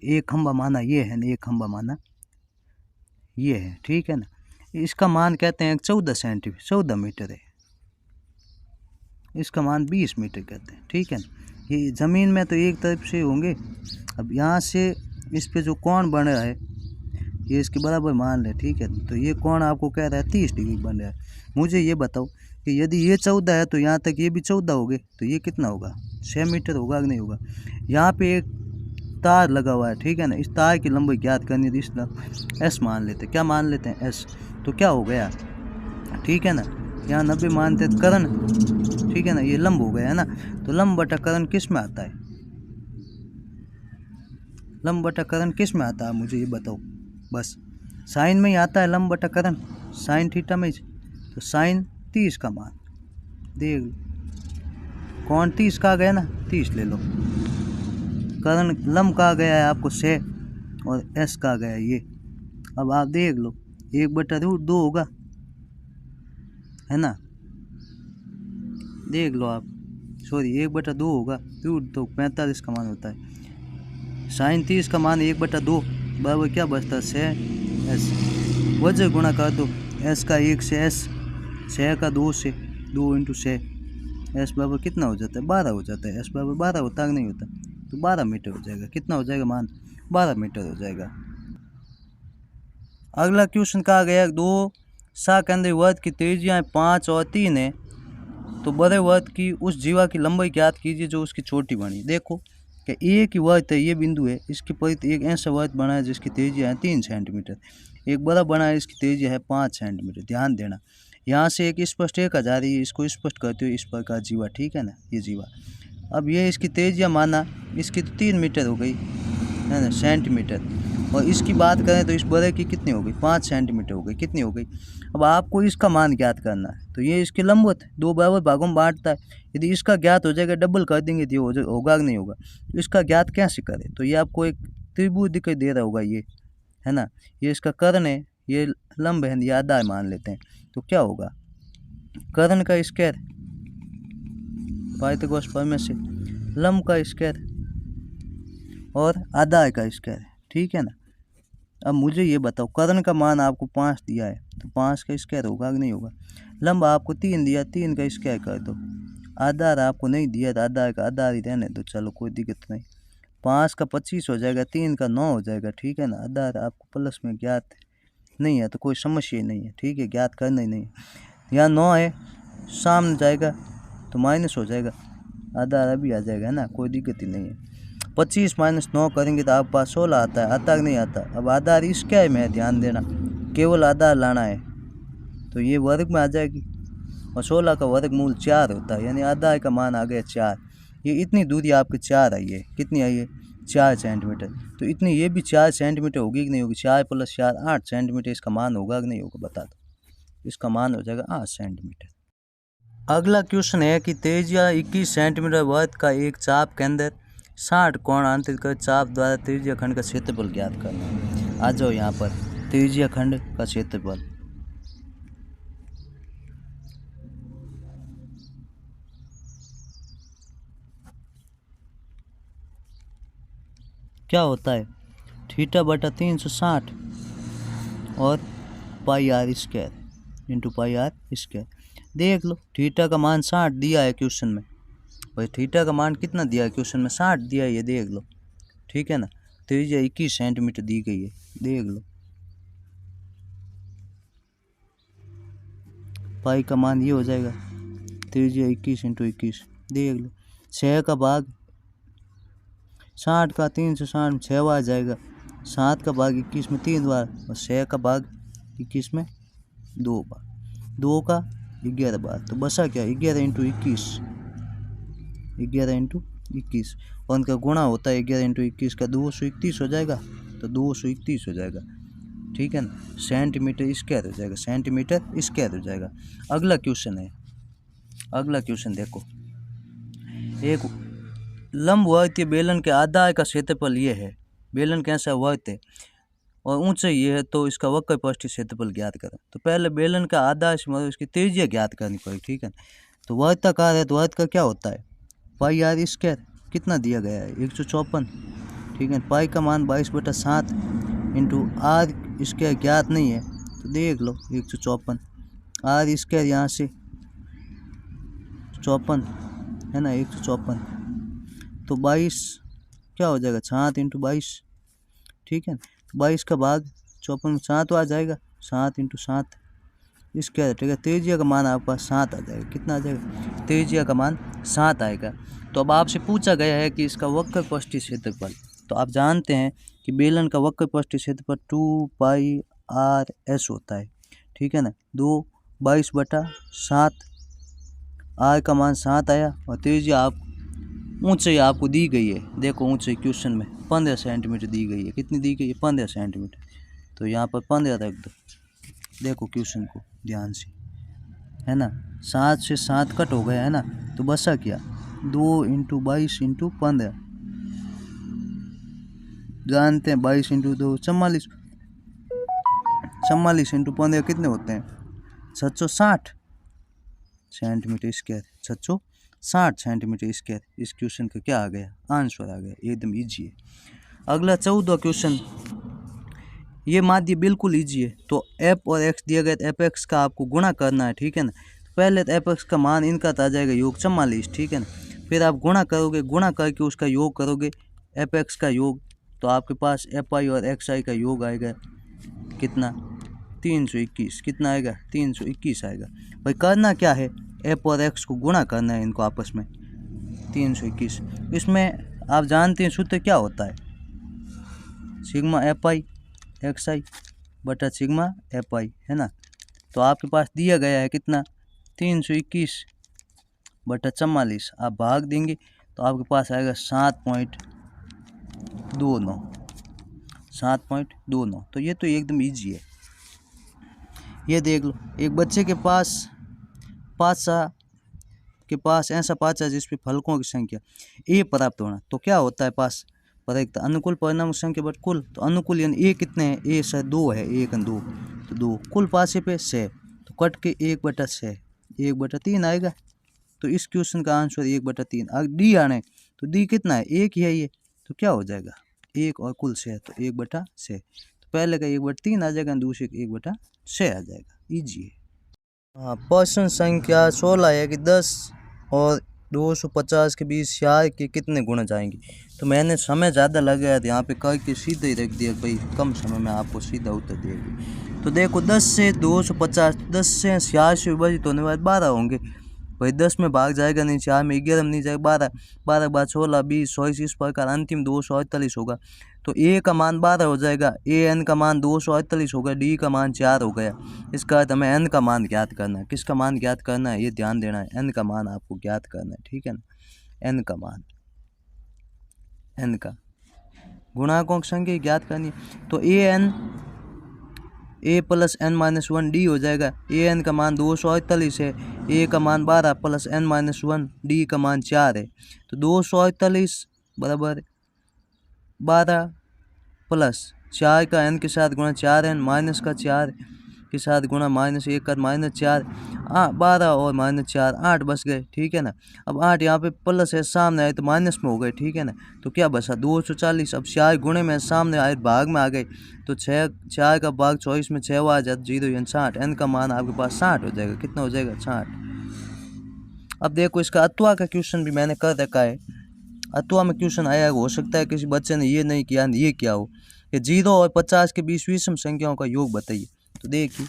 एक खंभा माना ये है, एक खंभा माना ये है, ठीक है ना। इसका मान कहते हैं 14 मीटर है, इसका मान 20 मीटर कहते हैं, ठीक है ना। ये ज़मीन में तो एक तरफ से होंगे। अब यहाँ से इस पे जो कोण बन रहा है ये इसके बराबर मान लें, ठीक है। तो ये कोण आपको कह रहा है 30 डिग्री बन रहा है। मुझे ये बताओ कि यदि ये 14 है तो यहाँ तक ये भी 14 हो गए, तो ये कितना होगा? 6 मीटर होगा कि नहीं होगा? यहाँ पे एक तार लगा हुआ है, ठीक है ना। इस तार की लंबाई ज्ञात करनी थी, इसलिए एस मान लेते हैं। क्या मान लेते हैं? एस। तो क्या हो गया? ठीक है ना, यहाँ 90 मानते हैं कर्ण, ठीक है ना, ये लंब हो गया है ना। तो लंब बटा कर्ण किस में आता है? लंब बटा कर्ण किस में आता है? मुझे ये बताओ। बस साइन में ही आता है लंब बटा कर्ण, साइन थीटा में। तो साइन 30 का मान देख लो, कौन 30 का आ गया ना, 30 ले लो। कर्ण लंब का आ गया है आपको 6 और एस का आ गया ये। अब आप देख लो 1/√2 होगा, है ना। देख लो आप, सॉरी 1/2 होगा, √2 45 का मान होता है। साइन 30 का मान 1/2 बराबर क्या बचता है? 6 एस। वजह गुणा कर दो, एस का 1 से एस, 6 का 2 से, 2 इंटू 6, एस बराबर कितना हो जाता है? 12 हो जाता है। एस बराबर 12 होता है नहीं होता? तो 12 मीटर हो जाएगा। कितना हो जाएगा मान? 12 मीटर हो जाएगा। अगला क्वेश्चन कहा गया 2 साकेंद्री वृत्त की त्रिज्याएं 5 और 3 है, तो बड़े वृत्त की उस जीवा की लंबाई ज्ञात कीजिए जो उसकी चोटी बनी। देखो कि एक ही वृत्त है, ये बिंदु है, इसके परित एक ऐसा वृत्त बना है जिसकी त्रिज्या है 3 सेंटीमीटर, एक बड़ा बना है, इसकी त्रिज्या है 5 सेंटीमीटर। ध्यान देना, यहाँ से एक स्पष्ट रेखा जा रही है, इसको स्पष्ट करते हुए इस प्रकार जीवा, ठीक है ना, ये जीवा। अब ये इसकी त्रिज्या माना, इसकी तो 3 मीटर हो गई, है ना, सेंटीमीटर, और इसकी बात करें तो इस बड़े की कितनी हो गई? 5 सेंटीमीटर हो गई। कितनी हो गई? अब आपको इसका मान ज्ञात करना है, तो ये इसके लंबवत 2 बराबर भागों में बांटता है। यदि इसका ज्ञात हो जाएगा, डबल कर देंगे तो ये होगा कि नहीं होगा? तो इसका ज्ञात कैसे करें? तो ये आपको एक त्रिभुज दिखाई दे रहा होगा, ये है ना, ये इसका कर्ण है, ये लंब है, ये आधार मान लेते हैं। तो क्या होगा? कर्ण का स्क्वायर पाइथागोरस प्रमेय से लंब का स्क्वायर और आधार का स्क्वायर, ठीक है ना। अब मुझे ये बताओ, कर्ण का मान आपको 5 दिया है तो 5 का स्क्वायर होगा कि नहीं होगा। लंब आपको 3 दिया, 3 का स्क्वायर कर दो। आधार आपको नहीं दिया तो आधार का आधार ही रहने दो, चलो कोई दिक्कत नहीं। 5 का 25 हो जाएगा, 3 का 9 हो जाएगा, ठीक है ना। आधार आपको प्लस में ज्ञात नहीं है तो कोई समस्या ही नहीं है, ठीक है, ज्ञात करना ही नहीं है। यहाँ 9 है, सामने जाएगा तो माइनस हो जाएगा, आधार अभी आ जाएगा, है ना, कोई दिक्कत ही नहीं है। 25 माइनस 9 करेंगे तो आपके पास 16 आता है, आता नहीं आता। अब आधार इसका है, मैं ध्यान देना, केवल आधार लाना है तो ये वर्ग में आ जाएगी और 16 का वर्गमूल 4 होता है, यानी आधार का मान आ गया 4। ये इतनी दूरी आपकी 4 आई है, कितनी आई है, 4 सेंटीमीटर। तो इतनी ये भी 4 सेंटीमीटर होगी कि नहीं होगी, 4 + 4 8 सेंटीमीटर इसका मान होगा कि नहीं होगा, बता दो। इसका मान हो जाएगा 8 सेंटीमीटर। अगला क्वेश्चन है कि त्रिज्या 21 सेंटीमीटर वर्ग का एक चाप के अंदर 60 कोण अंतरित कर चाप द्वारा त्रिज्या खंड का क्षेत्रफल ज्ञात करना है। आ जाओ यहाँ पर, त्रिज्या खंड का क्षेत्रफल क्या होता है, θ/360 और πr² इंटू πr²। देख लो, थीटा का मान 60 दिया है क्वेश्चन में, भाई थीटा का मान कितना दिया है क्वेश्चन में, 60 दिया है, ये देख लो, ठीक है ना। त्रिज्या 21 सेंटीमीटर दी गई है, देख लो। पाई का मान ये हो जाएगा, त्रिज्या 21 × 21, देख लो। 6 का भाग 60 का 360 6 बार जाएगा, 7 का भाग 21 में 3 बार और 6 का भाग 21 में 2 बार, 2 का 11 बार, तो बसा क्या, 11 × 21, 11 × 21 और उनका गुणा होता है 11 × 21 का, 231 हो जाएगा, तो 231 हो जाएगा, ठीक है ना। सेंटीमीटर स्क्वायर हो जाएगा, सेंटीमीटर स्क्वायर हो जाएगा। अगला क्वेश्चन है, अगला क्वेश्चन देखो, एक लंबवर्तीय बेलन के आधार का क्षेत्रफल ये है, बेलन कैसा वर्त है और ऊंचाई ये है, तो इसका वक्र पृष्ठीय क्षेत्रफल ज्ञात करें। तो पहले बेलन का आधार से मतलब इसकी त्रिज्या ज्ञात करनी पड़ेगी, ठीक है। तो वर्ताकार है तो वर्त का क्या होता है, πr², कितना दिया गया है 154, ठीक है। पाई का मान 22/7 इंटू r² ज्ञात नहीं है तो देख लो 154, r² यहाँ से 54 है ना, 154, तो 22 क्या हो जाएगा, 7 × 22, ठीक है। 22 का भाग 54 में 7 आ जाएगा, 7 × 7 स्क्वायर, ठीक है। त्रिज्या का मान आपके पास 7 आ जाएगा, कितना आ जाएगा, त्रिज्या का मान 7 आएगा। तो अब आपसे पूछा गया है कि इसका वक्र पृष्ठीय क्षेत्रफल, तो आप जानते हैं कि बेलन का वक्र पृष्ठीय क्षेत्रफल 2πrs होता है, ठीक है ना। 22/7, r का मान 7 आया और त्रिज्या आप ऊंचाई आपको दी गई है, देखो ऊंचाई क्वेश्चन में 15 सेंटीमीटर दी गई है, कितनी दी गई है, 15 सेंटीमीटर, तो यहाँ पर 15 रख दो। देखो क्वेश्चन को ध्यान से, है ना, 7 से 7 कट हो गया, है ना, तो बसा क्या, 2 × 22 × 15, जानते हैं 22 × 2 44, 44 × 15 कितने होते हैं, 660 सेंटीमीटर स्क्वायर, 660 सेंटीमीटर स्क्वायर। इस क्वेश्चन का क्या आ गया, आंसर आ गया, एकदम इजी है। अगला 14 क्वेश्चन, ये माध्य बिल्कुल इजी है। तो f और x दिया गया, तो fx का आपको गुणा करना है, ठीक है ना। पहले तो fx का मान इनका आ जाएगा योग 44, ठीक है ना। फिर आप गुणा करोगे, गुणा करके उसका योग करोगे fx का योग, तो आपके पास fi और xi का योग आएगा कितना, 321, कितना आएगा, 321 आएगा। भाई करना क्या है, f और x को गुणा करना है इनको आपस में, 321। इसमें आप जानते हैं सूत्र क्या होता है, सिग्मा fi xi बटा सिग्मा fi, है ना। तो आपके पास दिया गया है कितना, 321/44, आप भाग देंगे तो आपके पास आएगा 7.29, तो ये तो एकदम इजी है। ये देख लो, एक बच्चे के पास ऐसा पासा जिसमें फलकों की संख्या a प्राप्त होना, तो क्या होता है पास पर एक अनुकूल परिणाम संख्या बट कुल, तो अनुकूल यानी a कितने हैं, a से 2 है, 1 और 2, तो 2 कुल पासे पे 6, तो कट के 1/6, 1/3 आएगा, तो इस क्वेश्चन का आंसर 1/3। अगर डी आने तो डी कितना है, 1 ही है ये, तो क्या हो जाएगा 1 और कुल 6, तो 1/6। तो पहले का 1/3 आ जाएगा, दूसरे का 1/6 आ जाएगा। ईजी है। हाँ, प्रश्न संख्या 16 है कि 10 और 250 के बीच 4 के कितने गुणे जाएंगे। तो मैंने समय ज़्यादा लगाया था यहाँ पे करके सीधे ही रख दिया भाई, कम समय में आपको सीधा उत्तर देगी। तो देखो 10 से 250, 10 से 4 से विभाजित होने वाले 12 होंगे भाई, 10 में भाग जाएगा नहीं, 4 में 11 में नहीं जाएगा, 12, 12 के बाद 16, 20, 24, इस प्रकार अंतिम 248 होगा। तो ए का मान 12 हो जाएगा, ए एन का मान 248 होगा, डी का मान 4 हो गया। इसका अर्थ हमें एन का मान ज्ञात करना है। किसका मान ज्ञात करना है, ये ध्यान देना है, एन का मान आपको ज्ञात करना है, ठीक है ना। एन का मान, एन का गुणांकों की संख्या ज्ञात करनी है। तो A N, A plus N minus 1 D हो जाएगा। ए एन का मान 248 है, ए का मान 12 प्लस एन माइनस 1, डी का मान 4 है। तो 248 बराबर 12 प्लस 4 का एन के साथ गुणा 4 एन माइनस का 4 के साथ गुणा माइनस 1 का माइनस 4, 12 और माइनस 4, 8 बच गए, ठीक है ना। अब 8 यहाँ पे प्लस है, सामने आए तो माइनस में हो गए, ठीक है ना। तो क्या बचा 240। अब 4 गुणे में सामने आए भाग में आ गए, तो 4 का भाग 24 में 6 आ जाता, 0 यानी 60। एन का मान आपके पास 60 हो जाएगा। कितना हो जाएगा 60। अब देखो इसका अत्वा का क्वेश्चन भी मैंने कर रखा है। अत्वा में क्वेश्चन आया, हो सकता है किसी बच्चे ने ये नहीं किया, ये क्या हो कि 0 और 50 के बीच विषम संख्याओं का योग बताइए। तो देखिए,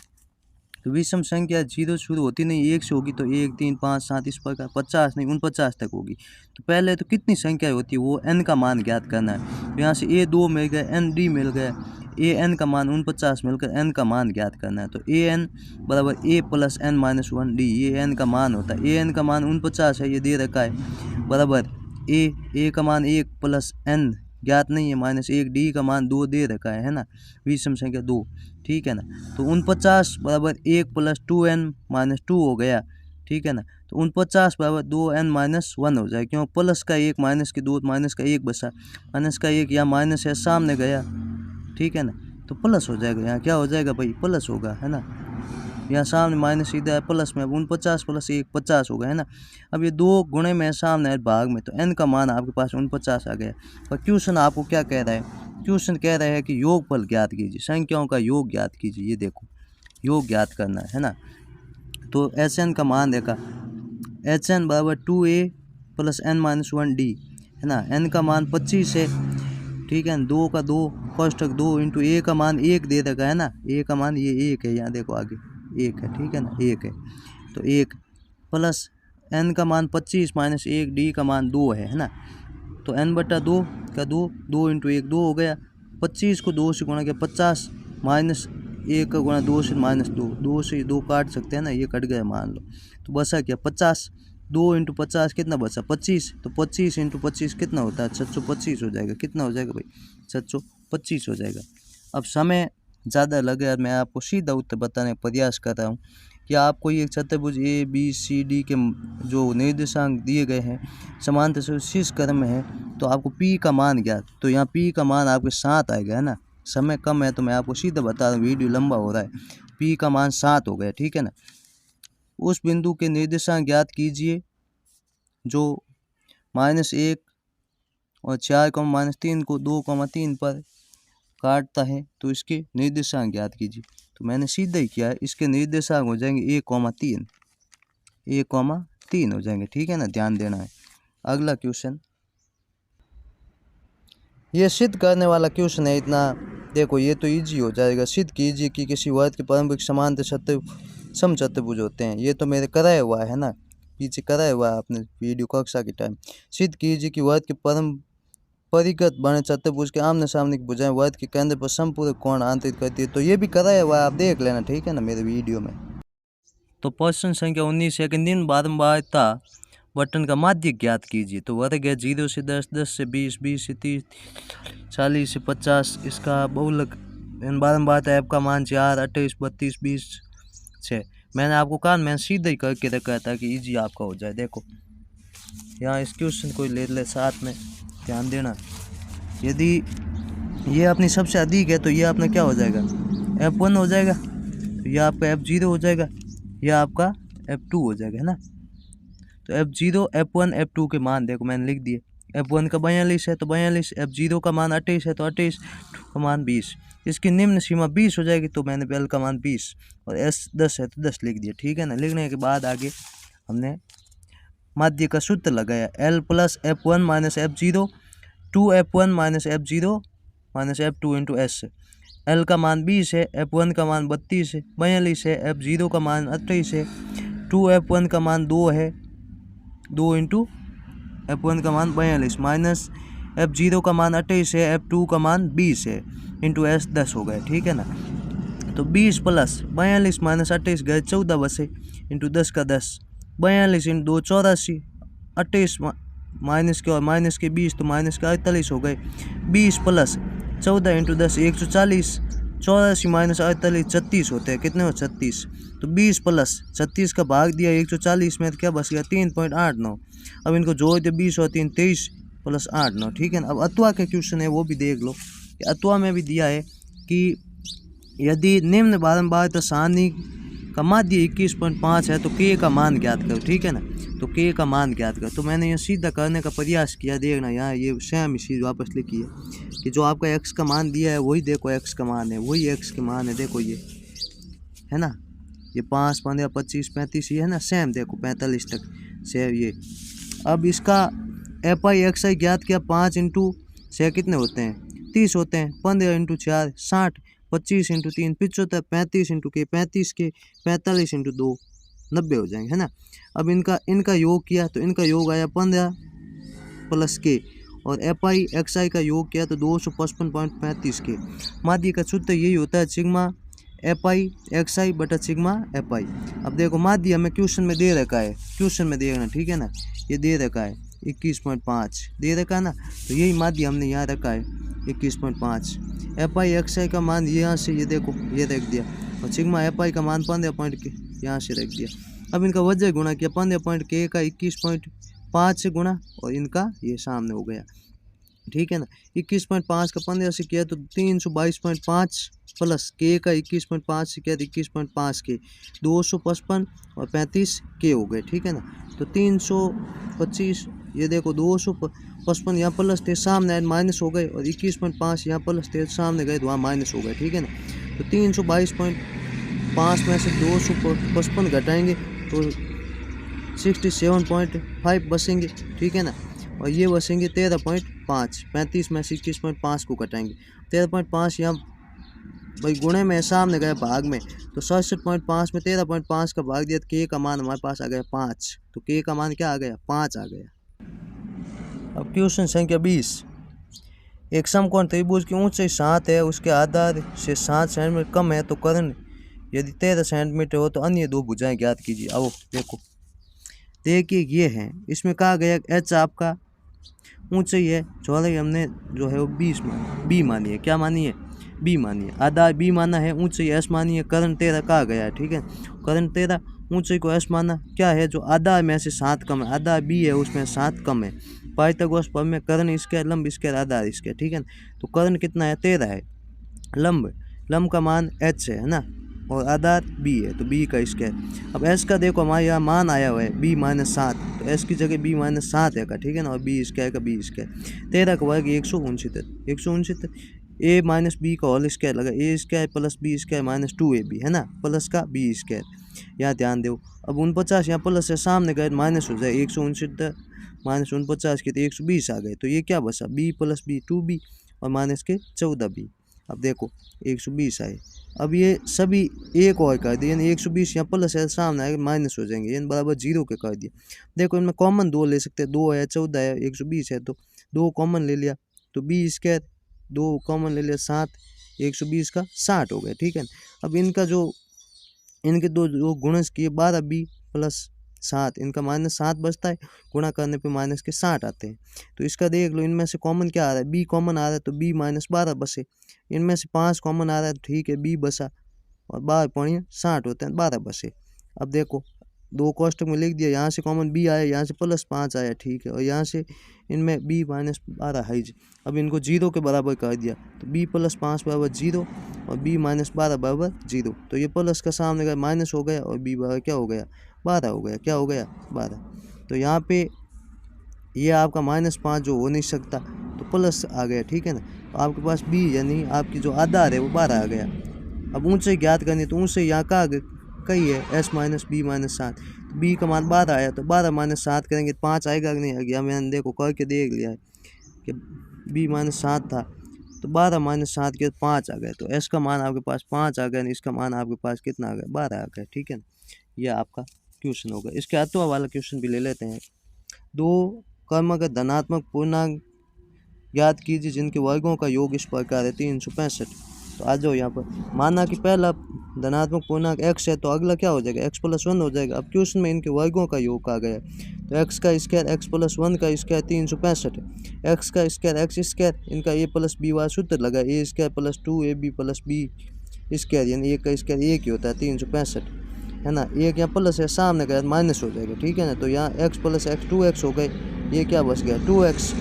तो विषम संख्या 0 शुरू होती नहीं, 1 से होगी, तो 1, 3, 5, 7 इस प्रकार, 50 नहीं 49 तक होगी। तो पहले तो कितनी संख्या होती है वो एन का मान ज्ञात करना है। तो यहाँ से ए 2 मिल गया, एन डी मिल गया, ए एन का मान 49 मिलकर एन का मान ज्ञात करना है। तो ए एन बराबर ए प्लस एन माइनस 1 डी, ये एन का मान होता है। ए एन का मान 49 है, ये दे रखा है, बराबर ए का मान 1 प्लस एन ज्ञात नहीं है माइनस 1, डी का मान 2 दे रखा है ना, विषम संख्या 2, ठीक है ना। तो 49 बराबर 1 प्लस 2n माइनस 2 हो गया, ठीक है ना। तो 49 बराबर 2n माइनस 1 हो जाए, क्यों प्लस का 1 माइनस के 2, माइनस का 1 बचा, माइनस का 1 या माइनस है सामने गया, ठीक है ना। तो प्लस हो जाएगा, यहाँ क्या हो जाएगा भाई, प्लस होगा, है ना। यहाँ सामने माइनस सीधा है, प्लस में 49 प्लस 1 50 होगा, है ना। अब ये 2 गुणे में सामने है भाग में, तो एन का मान आपके पास 49 आ गया। और क्वेश्चन आपको क्या कह रहा है, क्वेश्चन कह रहा है कि योगफल ज्ञात कीजिए, संख्याओं का योग ज्ञात कीजिए। ये देखो योग ज्ञात करना है ना। तो एच एन का मान देखा, एच एन बराबर 2a plus N minus 1 D, है ना। एन का मान 25 है, ठीक है, 2 का 2 कोष्टक 2 इंटू ए का मान 1 दे देगा, है ना। ए का मान ये 1 है, यहाँ देखो आगे 1 है, ठीक है ना, 1 है। तो 1 प्लस एन का मान 25 माइनस 1, डी का मान 2 है ना। तो n बटा 2 का 2, 2 इंटू 1 2 हो गया। 25 को 2 से गुणा किया 50 माइनस 1 का गुणा 2 से माइनस 2, 2 से 2 काट सकते हैं ना, ये कट गया मान लो। तो बचा क्या 50, 2 इंटू 50 कितना बचा 25, तो 25 इंटू 25 कितना होता है 625 हो जाएगा। कितना हो जाएगा भाई 625 हो जाएगा। अब समय ज़्यादा लगे और मैं आपको सीधा उत्तर बताने का प्रयास कर रहा हूँ कि आपको ये चतुर्भुज ए बी सी डी के जो निर्देशांक दिए गए हैं समांतर से शीर्ष क्रम में है, तो आपको पी का मान ज्ञात। तो यहाँ पी का मान आपके 7 आएगा, है ना। समय कम है तो मैं आपको सीधा बता रहा हूँ, वीडियो लंबा हो रहा है। पी का मान 7 हो गया, ठीक है ना। उस बिंदु के निर्देशांक ज्ञात कीजिए जो -1 और 4, -3 को 2, 3 पर काटता है, तो इसके निर्देशांक ज्ञात कीजिए। तो मैंने सीधा ही किया है, इसके निर्देशांक हो जाएंगे 1, 3 हो जाएंगे, ठीक है ना, ध्यान देना है। अगला क्वेश्चन, ये सिद्ध करने वाला क्वेश्चन है इतना, देखो ये तो इजी हो जाएगा। सिद्ध कीजिए कि किसी वर्ग के पारंपरिक समांतर समचतुर्भुज होते हैं। ये तो मेरे कराया हुआ है ना, पीछे कराया हुआ है आपने वीडियो कक्षा के टाइम। सिद्ध कीजिए कि वर्ग के परिगत बने चतुर्भुज के आमने सामने की भुजाएं वर्ग के केंद्र पर संपूर्ण कोण आंतरित करती है। तो ये भी कराया हुआ है, आप देख लेना, ठीक है ना, मेरे वीडियो में। तो प्रश्न संख्या 19 है कि निम्न बारंबारता बटन का माध्य ज्ञात कीजिए। तो वर्ग है 0 से 10, 10 से 20, 20 से 30, 40 से 50। इसका बहुलक बारंबारता ऐप का मान 4, 28, 32, 20, 6। मैंने आपको कहा, मैंने सीधा ही करके रखा था कि इजी आपका हो जाए। देखो यहाँ इस क्वेश्चन को ले ले साथ में, ध्यान देना। यदि ये अपनी सबसे अधिक है तो ये अपना क्या हो जाएगा F1 हो जाएगा, तो यह आपका F0 हो जाएगा, यह आपका F2 हो जाएगा, है ना। तो F0 F1 F2 के मान देखो मैंने लिख दिए। F1 का 42 है तो 42, F0 का मान 28 है तो 28, का मान 20। इसकी निम्न सीमा 20 हो जाएगी तो मैंने L का मान 20 और S 10 है तो 10 लिख दिया, ठीक है ना। लिखने के बाद आगे हमने माध्य का सूत्र लगाया, L plus F1 minus F0 2F1 minus F0 minus F2 into S। L का मान 20 है, F1 का मान 32 है, 42 है, F0 का मान 28 है, 2F1 का मान 2 है, 2 इंटू F1 का मान 42 माइनस F0 का मान 28 है, F2 का मान 20 है, इंटू S 10 हो गए, ठीक है ना। तो 20 प्लस 42 माइनस 28 गए 14 बसे, इंटू 10 का 10, 42 इंटू 2 84, 28 माइनस के और माइनस के 20 तो माइनस के 48 हो गए। 20 प्लस 14 इंटू 10 140, 84 माइनस 48 36 होते हैं, कितने हो 36। तो 20 प्लस 36 का भाग दिया 140 में तो क्या बच गया 3.89। अब इनको जोड़ दे 20 और 3 23 प्लस 8 9, ठीक है ना। अब अत्वा के क्वेश्चन है वो भी देख लो, अत्वा में भी दिया है कि यदि निम्न बारंबारता सारणी का माध्य 21.5 है तो K का मान ज्ञात करो, ठीक है ना। तो K का मान ज्ञात करो, तो मैंने ये सीधा करने का प्रयास किया। देखना यहाँ ये सेम चीज़ वापस लिखी है कि जो आपका x का मान दिया है वही देखो x का मान है, वही x के मान है, देखो ये है ना, ये 5 15 25 35 ये है ना, सेम देखो 45 तक सेम ये। अब इसका FI XI ज्ञात किया, 5 इंटू 6 कितने होते हैं 30 होते हैं, 15 इंटू 4 60, 25 इंटू 3 75, 35 इंटू के 35 के 45 इंटू 2 90 हो जाएंगे, है ना। अब इनका योग किया तो इनका योग आया 15 प्लस के, और FI XI का योग किया तो 255.35 के। माध्य का सूत्र यही होता है सिग्मा FI XI बटा सिग्मा FI। अब देखो माध्य हमें क्वेश्चन में दे रखा है, क्वेश्चन में दे रखा, ठीक है ना, ये दे रखा है 21.5 दे रखा है ना, तो यही माध्य हमने यहाँ रखा है 21.5। FI XI का मान यहाँ से ये देखो ये रख दिया, और सिग्मा FI का मान 15 पॉइंट के यहाँ से रख दिया। अब इनका वजह गुणा किया, 15 पॉइंट के का 21.5 से गुणा, और इनका ये सामने हो गया, ठीक है ना। 21.5 का 15 से किया तो 322.5 प्लस के का 21.5 से किया तो 21.5 के 255 और 35 के हो गए, ठीक है ना। तो 325 ये देखो 255 यहाँ प्लस थे सामने माइनस हो गए, और 21.5 यहाँ प्लस थे सामने गए तो वहाँ माइनस हो गए, ठीक है ना। तो 322.5 में से 255 घटाएंगे तो 67.5 बसेंगे, ठीक है ना, और ये बसेंगे 13.5। 35 में से 21.5 को घटाएंगे 13.5, यहाँ भाई गुणे में सामने गए भाग में, तो 67.5 में 13.5 का भाग दिया तो के का मान हमारे पास आ गया 5। तो के का मान क्या आ गया 5 आ गया। अब क्वेश्चन संख्या 20, एक समकोण त्रिभुज की ऊंचाई 7 है, उसके आधार से 7 सेंटीमीटर कम है तो कर्ण यदि 13 सेंटीमीटर हो तो अन्य दो भुजाएं ज्ञात कीजिए। आओ देखिए ये है, इसमें कहा गया h आपका ऊंचाई है, चौड़ाई हमने जो है वो 20 बी मानी है, क्या मानी है बी मानी है, आधार बी माना है, ऊंचाई s मानी है, कर्ण 13 कहा गया है, ठीक है। कर्ण 13 ऊंचाई को s माना क्या है, जो आधार में से 7 कम है, आधार बी है उसमें 7 कम है। पाइथागोरस प्रमेय में कर्ण इसके लंब इसके आधार इसके, ठीक है। तो कर्ण कितना है 13 है, लंब का मान h है ना, और आधार b है तो b का स्क्वायर। अब s का देखो हमारे यहाँ मान आया हुआ है b माइनस 7, तो s की जगह b माइनस 7 है का, ठीक है ना, और b स्क्वायर का b स्क्वायर। 13 का वर्ग 169 a माइनस b का होल स्क्वायर लगा, a square plus b square minus 2ab है ना, प्लस का b स्क्वायर। यहाँ ध्यान दो, अब 49 यहाँ प्लस से सामने गए माइनस हो जाए, 169 माइनस 49 के तो 120 आ गए, तो ये क्या बचा b प्लस b 2b और माइनस के 14b। अब देखो 120 आए, अब ये सभी एक और कर दिए, यानी 120 यहाँ प्लस है सामने आएगा माइनस हो जाएंगे, यानी बराबर 0 के कर दिए। देखो इनमें कॉमन 2 ले सकते हैं, 2 है 14 है 120 है, तो 2 कॉमन ले लिया तो b स्क्वायर, 2 कॉमन ले लिया 7, 120 का 60 हो गया, ठीक है। अब इनका जो इनके दो गुणज किए 12b प्लस 7, इनका माइनस 7 बचता है, गुणा करने पे माइनस के 60 आते हैं। तो इसका देख लो, इनमें से कॉमन क्या आ रहा है, b कॉमन आ रहा है तो b माइनस 12 बसे, इनमें से 5 कॉमन आ रहा है तो ठीक है b बसा, और 12 पॉइंट 60 होते हैं 12 बसे। अब देखो 2 कोष्टक में लिख दिया, यहाँ से कॉमन b आया, यहाँ से प्लस 5 आया, ठीक है, और यहाँ से इनमें b माइनस 12 है। अब इनको 0 के बराबर कर दिया, तो b प्लस 5 बराबर 0 और b माइनस 12 बराबर 0, तो ये प्लस का सामने गया माइनस हो गया, और b बराबर क्या हो गया 12 हो गया, क्या हो गया 12। तो यहाँ पे ये आपका -5 जो हो नहीं सकता तो प्लस आ गया, ठीक है ना। तो आपके पास b यानी आपकी जो आधार है वो 12 आ गया। अब ऊंचाई ज्ञात करनी तो ऊंचाई यहाँ का कही है s - b - 7, तो b का मान 12 आया, तो 12 - 7 करेंगे तो 5 आएगा कि नहीं आएगा। मैंने देखो करके देख लिया है कि b - 7 था, तो 12 - 7 के 5 आ गए, तो s का मान आपके पास 5 आ गया, इसका मान आपके पास कितना आ गया 12 आ गया, ठीक है ना। यह आपका क्वेश्चन होगा। इसके अतवा वाला क्वेश्चन भी ले लेते हैं। दो क्रमागत धनात्मक पूर्णांक ज्ञात कीजिए जिनके वर्गों का योग इस प्रकार है 365। तो आ जाओ यहाँ पर। माना कि पहला धनात्मक पूर्णांक x है, तो अगला क्या हो जाएगा x+1 हो जाएगा। अब क्वेश्चन में इनके वर्गों का योग आ गया, तो x का स्क्वायर x+1 का स्क्वायर 365 है, x का स्क्वायर x स्क्वायर, इनका a + b वाला सूत्र लगा a² + 2ab + b स्क्वायर, यानी एक का स्क्वायर एक ही होता है 365, है ना। एक यहाँ प्लस है, सामने का माइनस हो जाएगा, ठीक है ना। तो यहाँ x + x 2x हो गए, ये क्या बच गया 2x।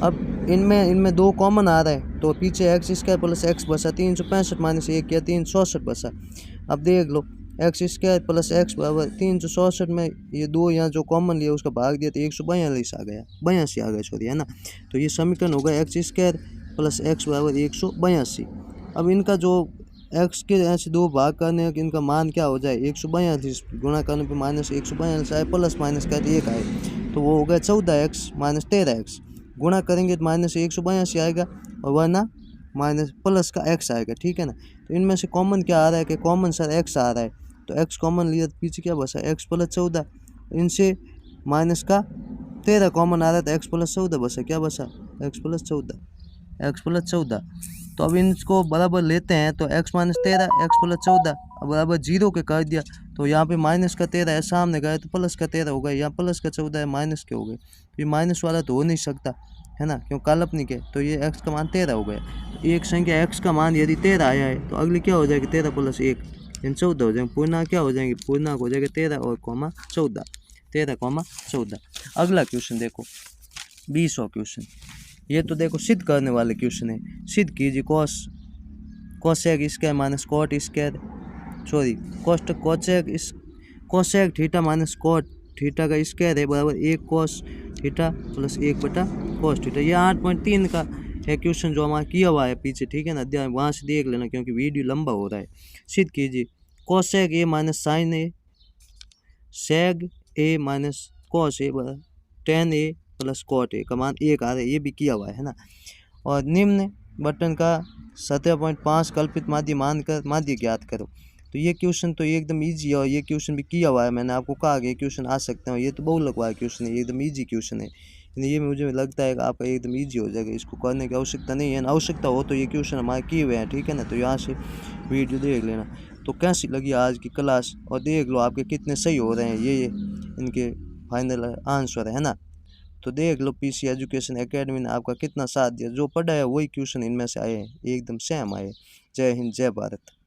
अब इनमें दो कॉमन आ रहा है, तो पीछे x² + x बचा 365 - 1 किया 364 बचा। अब देख लो x² + x = 364 में ये दो यहाँ जो कॉमन लिया उसका भाग दिया तो 142 आ गया, 82 आ गया सॉरी, है ना। तो ये समीकरण होगा x² + x = 182। अब इनका जो x के ऐसे दो भाग करने का इनका मान क्या हो जाए 142, गुणा करने पे -142 आए, प्लस माइनस का 1 आए, तो वो हो गया 14x - 13x। गुणा करेंगे तो -182 आएगा, और वरना माइनस प्लस का x आएगा, ठीक है ना। तो इनमें से कॉमन क्या आ रहा है कि कॉमन सर x आ रहा है, तो x कॉमन लिया तो पीछे क्या बचा x + 14, इनसे माइनस का 13 कॉमन आ रहा है तो x + 14 बचा, क्या बचा x + 14, x + 14। तो अब इनको बराबर लेते हैं, तो x - 13 x + 14 अब बराबर 0 के कर दिया, तो यहाँ पे माइनस का 13 है, सामने गए तो प्लस का 13 हो गया, यहाँ प्लस का 14 है माइनस के हो गए, तो ये माइनस वाला तो हो नहीं सकता, है ना, क्यों काल्पनिक है। तो ये x का मान 13 हो गया। तो एक संख्या x का मान यदि 13 आया है तो अगली क्या हो जाएगी 13 + 1 यानी 14 हो जाएंगे। पूर्णांक क्या हो जाएंगे, पूर्णांक हो जाएगा 13 और 14, 13, 14। अगला क्वेश्चन देखो 20वां क्वेश्चन। ये तो देखो सिद्ध करने वाले क्वेश्चन है। सिद्ध कीजिए cosec square minus cot square, sorry cosec theta minus cot theta का स्क्वायर है बराबर 1 कोस थीटा + 1/cos थीटा। ये 8.3 का है क्वेश्चन जो हमारा किया हुआ है पीछे, ठीक है ना, वहाँ से देख लेना क्योंकि वीडियो लंबा हो रहा है। सिद्ध कीजिए cosec a - sin a सेग a - cos a बराबर tan a + cot a का मान 1 आ रहा है, ये भी किया हुआ है ना। और निम्न बटन का 17.5 कल्पित माध्य मानकर माध्य ज्ञात करो। तो ये क्वेश्चन तो एकदम इजी है, और ये क्वेश्चन भी किया हुआ है, मैंने आपको कहा कि ये क्वेश्चन आ सकते हैं, ये तो बहुलक वाला क्वेश्चन है, एकदम इजी क्वेश्चन है, ये मुझे लगता है कि आपका एकदम इजी हो जाएगा, इसको करने की आवश्यकता नहीं है। आवश्यकता हो तो ये क्वेश्चन हमारे किए हुए हैं, ठीक है ना। तो यहाँ से वीडियो देख लेना। तो कैसी लगी आज की क्लास, और देख लो आपके कितने सही हो रहे हैं, ये इनके फाइनल आंसर है ना। तो देख लो पीसी एजुकेशन एकेडमी ने आपका कितना साथ दिया, जो पढ़ा है वही क्वेश्चन इनमें से आए हैं, एकदम सेम आए। जय हिंद, जय भारत।